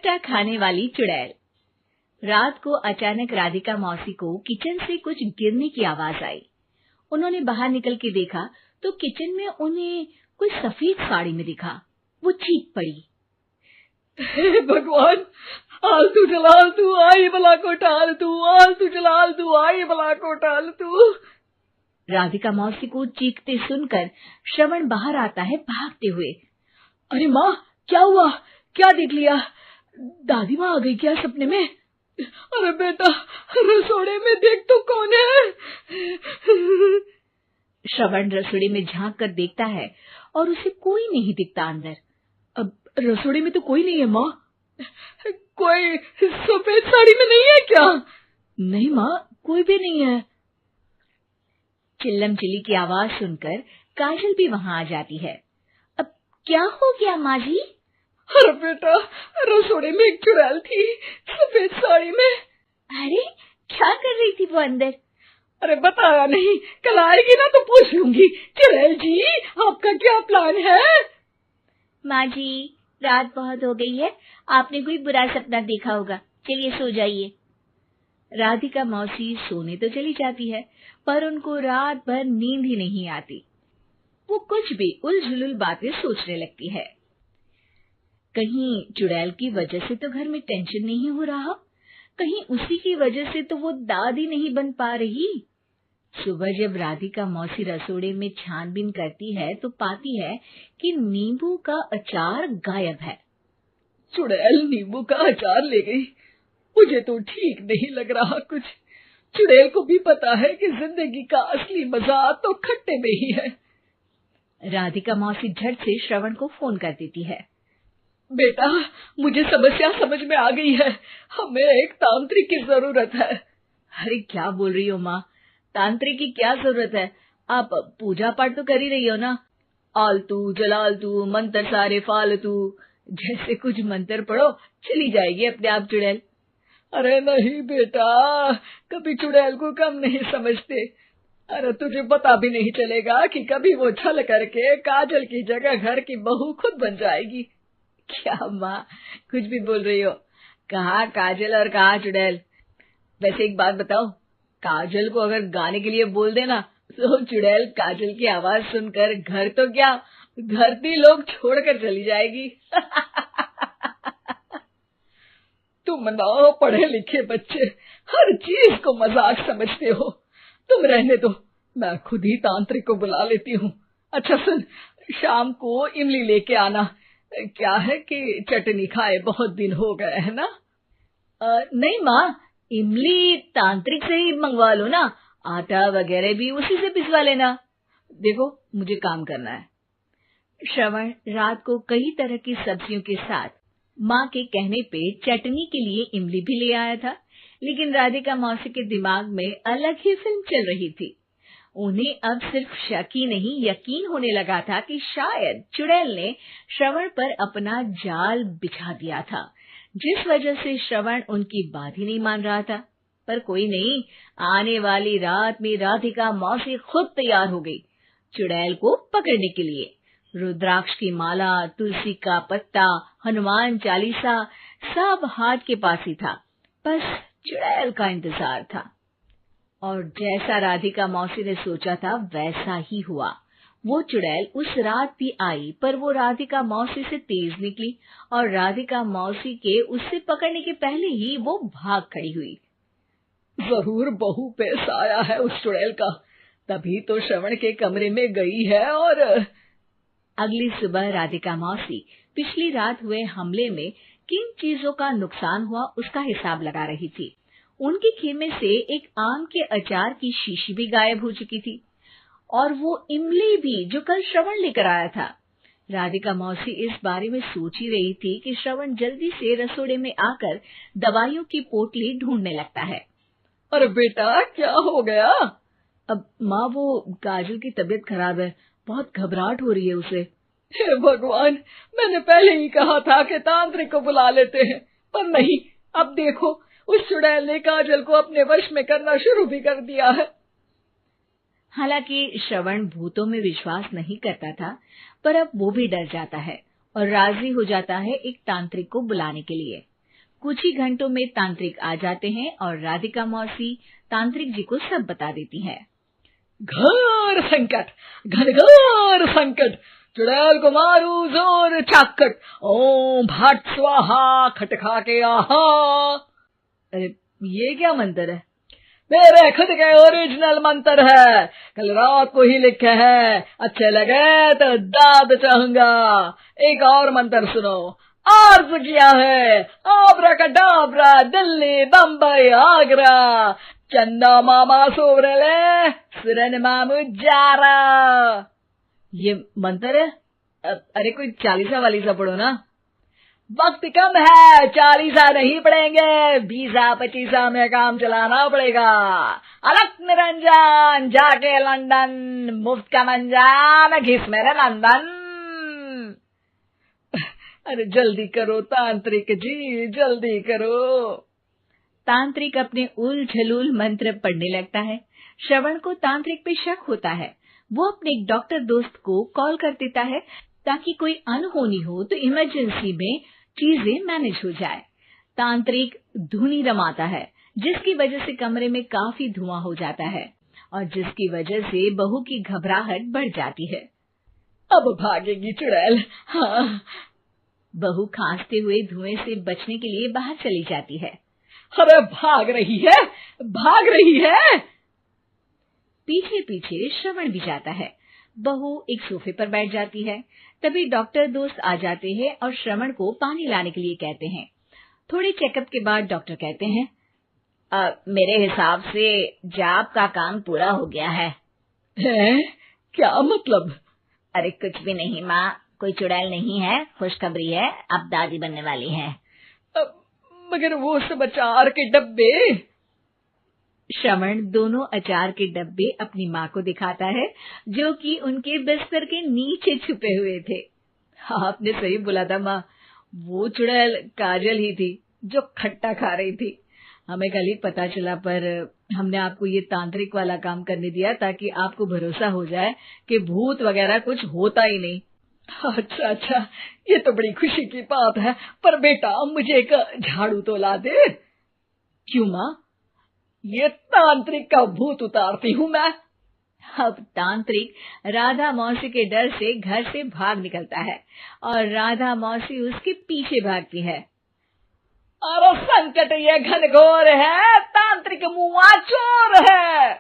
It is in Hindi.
खट्टा खाने वाली चुड़ैल। रात को अचानक राधिका मौसी को किचन से कुछ गिरने की आवाज आई। उन्होंने बाहर निकल के देखा तो किचन में उन्हें कोई सफेद साड़ी में दिखा। वो चीख पड़ी, हे भगवान, आलतू जलाल तू आई भला को टाल तू, आलतू जलाल तू आई भला को टाल तू। राधिका मौसी को चीखते सुनकर श्रवण बाहर आता है भागते हुए। अरे माँ, क्या हुआ? क्या देख लिया? दादी माँ आ गई क्या सपने में? अरे बेटा, रसोड़े में देख तो कौन है? श्रवण रसोड़े में झांक कर देखता है और उसे कोई नहीं दिखता अंदर। अब रसोड़े में तो कोई नहीं है माँ। कोई सफेद साड़ी में नहीं है क्या? नहीं माँ, कोई भी नहीं है। चिल्लम चिल्ली की आवाज सुनकर काजल भी वहां आ जाती है। अब क्या हो गया माँ जी? अरे बेटा, रसोड़े में एक चुड़ैल थी सफेद साड़ी में। अरे क्या कर रही थी वो अंदर? अरे बताया नहीं, कल आएगी ना तो पूछ लूंगी। चुड़ैल जी, आपका क्या प्लान है? माँ जी, रात बहुत हो गई है, आपने कोई बुरा सपना देखा होगा, चलिए सो जाइए। राधिका मौसी सोने तो चली जाती है, पर उनको रात भर नींद ही नहीं आती। वो कुछ भी उलझुल बातें सोचने लगती है। कहीं चुड़ैल की वजह से तो घर में टेंशन नहीं हो रहा, कहीं उसी की वजह से तो वो दादी नहीं बन पा रही। सुबह जब राधिका मौसी रसोड़े में छानबीन करती है तो पाती है कि नींबू का अचार गायब है। चुड़ैल नींबू का अचार ले गई, मुझे तो ठीक नहीं लग रहा कुछ। चुड़ैल को भी पता है कि जिंदगी का असली मजा तो खट्टे में ही है। राधिका मौसी झट से श्रवण को फोन कर देती है। बेटा, मुझे समस्या समझ में आ गई है, हमें एक तांत्रिक की जरूरत है। अरे क्या बोल रही हो माँ, तांत्रिक की क्या जरूरत है? आप पूजा पाठ तो कर ही रही हो ना। आलतू जलालतू मंत्र सारे फालतू जैसे कुछ मंत्र पढ़ो, चली जाएगी अपने आप चुड़ैल। अरे नहीं बेटा, कभी चुड़ैल को कम नहीं समझते। अरे तुझे पता भी नहीं चलेगा कि कभी वो छल करके काजल की जगह घर की बहू खुद बन जाएगी। क्या माँ, कुछ भी बोल रही हो? कहाँ काजल और कहाँ चुड़ैल? वैसे एक बात बताओ, काजल को अगर गाने के लिए बोल देना तो चुड़ैल काजल की आवाज सुनकर घर तो क्या धरती लोग छोड़कर चली जाएगी। तुम ना पढ़े लिखे बच्चे हर चीज को मजाक समझते हो। तुम रहने दो, मैं खुद ही तांत्रिक को बुला लेती हूँ। अच्छा सुन, शाम को इमली लेके आना। क्या है कि चटनी खाए बहुत दिन हो गए है ना? नहीं माँ, इमली तांत्रिक से ही मंगवा लो ना, आटा वगैरह भी उसी से पिसवा लेना। देखो मुझे काम करना है। श्रवण रात को कई तरह की सब्जियों के साथ माँ के कहने पे चटनी के लिए इमली भी ले आया था, लेकिन राधिका मौसी के दिमाग में अलग ही फिल्म चल रही थी। उन्हें अब सिर्फ शक ही नहीं यकीन होने लगा था कि शायद चुड़ैल ने श्रवण पर अपना जाल बिछा दिया था, जिस वजह से श्रवण उनकी बात ही नहीं मान रहा था। पर कोई नहीं, आने वाली रात में राधिका मौसी खुद तैयार हो गई चुड़ैल को पकड़ने के लिए। रुद्राक्ष की माला, तुलसी का पत्ता, हनुमान चालीसा सब हाथ के पास ही था, बस चुड़ैल का इंतजार था। और जैसा राधिका मौसी ने सोचा था वैसा ही हुआ। वो चुड़ैल उस रात भी आई, पर वो राधिका मौसी से तेज निकली और राधिका मौसी के उससे पकड़ने के पहले ही वो भाग खड़ी हुई। जरूर बहू पे साया है उस चुड़ैल का, तभी तो श्रवण के कमरे में गई है। और अगली सुबह राधिका मौसी पिछली रात हुए हमले में किन चीजों का नुकसान हुआ उसका हिसाब लगा रही थी। उनके खेमे से एक आम के अचार की शीशी भी गायब हो चुकी थी और वो इमली भी जो कल श्रवण लेकर आया था। राधिका मौसी इस बारे में सोच ही रही थी कि श्रवण जल्दी से रसोड़े में आकर दवाइयों की पोटली ढूंढने लगता है। अरे बेटा, क्या हो गया? अब माँ, वो काजल की तबीयत खराब है, बहुत घबराहट हो रही है उसे। हे भगवान, मैंने पहले ही कहा था कि तांत्रिक को बुला लेते हैं, पर नहीं, अब देखो उस चुड़ैल ने काजल को अपने वश में करना शुरू भी कर दिया है। हालांकि श्रवण भूतों में विश्वास नहीं करता था, पर अब वो भी डर जाता है और राजी हो जाता है एक तांत्रिक को बुलाने के लिए। कुछ ही घंटों में तांत्रिक आ जाते हैं और राधिका मौसी तांत्रिक जी को सब बता देती है। घोर संकट, घनघोर संकट, चुड़ैल को मारू जोर चाकट, ओम भट स्वाहा खटखा के आहा। अरे ये क्या मंत्र है? मेरे खुद के ओरिजिनल मंत्र है, कल रात को ही लिखे हैं, अच्छे लगे तो दाद चाहूंगा। एक और मंत्र सुनो। अर्ज किया है आब्राकडाब्रा, दिल्ली बम्बई आगरा, चंदा मामा सोवरले सुरन मामू जारा। ये मंत्र है? अरे कोई 40 वालीसा पढ़ो ना। वक्त कम है, 40 नहीं पड़ेंगे, 20-25 में काम चलाना पड़ेगा। अलग निरंजन जाके लंदन, मुफ्त का मंजान घिस मेरे नंदन। अरे जल्दी करो तांत्रिक जी, जल्दी करो। तांत्रिक अपने उल झलूल मंत्र पढ़ने लगता है। श्रवण को तांत्रिक पे शक होता है। वो अपने एक डॉक्टर दोस्त को कॉल कर देता है ताकि कोई अनहोनी हो तो इमरजेंसी में चीजें मैनेज हो जाए। तांत्रिक धुनी रमाता है, जिसकी वजह से कमरे में काफी धुआं हो जाता है और जिसकी वजह से बहू की घबराहट बढ़ जाती है। अब भागेगी चुड़ैल। हाँ। बहू खांसते हुए धुएं से बचने के लिए बाहर चली जाती है। अरे भाग रही है, भाग रही है। पीछे पीछे श्रवण भी जाता है। बहू एक सोफे पर बैठ जाती है। तभी डॉक्टर दोस्त आ जाते हैं और श्रवण को पानी लाने के लिए कहते हैं। थोड़े चेकअप के बाद डॉक्टर कहते हैं, मेरे हिसाब से जाप का काम पूरा हो गया है। क्या मतलब? अरे कुछ भी नहीं माँ, कोई चुड़ैल नहीं है, खुशखबरी है, अब दादी बनने वाली है। मगर वो सब अचार के डब्बे। श्रवण दोनों अचार के डब्बे अपनी माँ को दिखाता है, जो कि उनके बिस्तर के नीचे छुपे हुए थे। आपने सही बोला था माँ, वो चुड़ैल काजल ही थी जो खट्टा खा रही थी। हमें कल ही पता चला, पर हमने आपको ये तांत्रिक वाला काम करने दिया ताकि आपको भरोसा हो जाए कि भूत वगैरह कुछ होता ही नहीं। अच्छा अच्छा, ये तो बड़ी खुशी की बात है, पर बेटा मुझे एक झाड़ू तो ला दे। क्यों माँ? ये तांत्रिक का भूत उतारती हूँ मैं। अब तांत्रिक राधा मौसी के डर से घर से भाग निकलता है और राधा मौसी उसके पीछे भागती है। अरे संकट ये घनघोर है, तांत्रिक मुआ चोर है।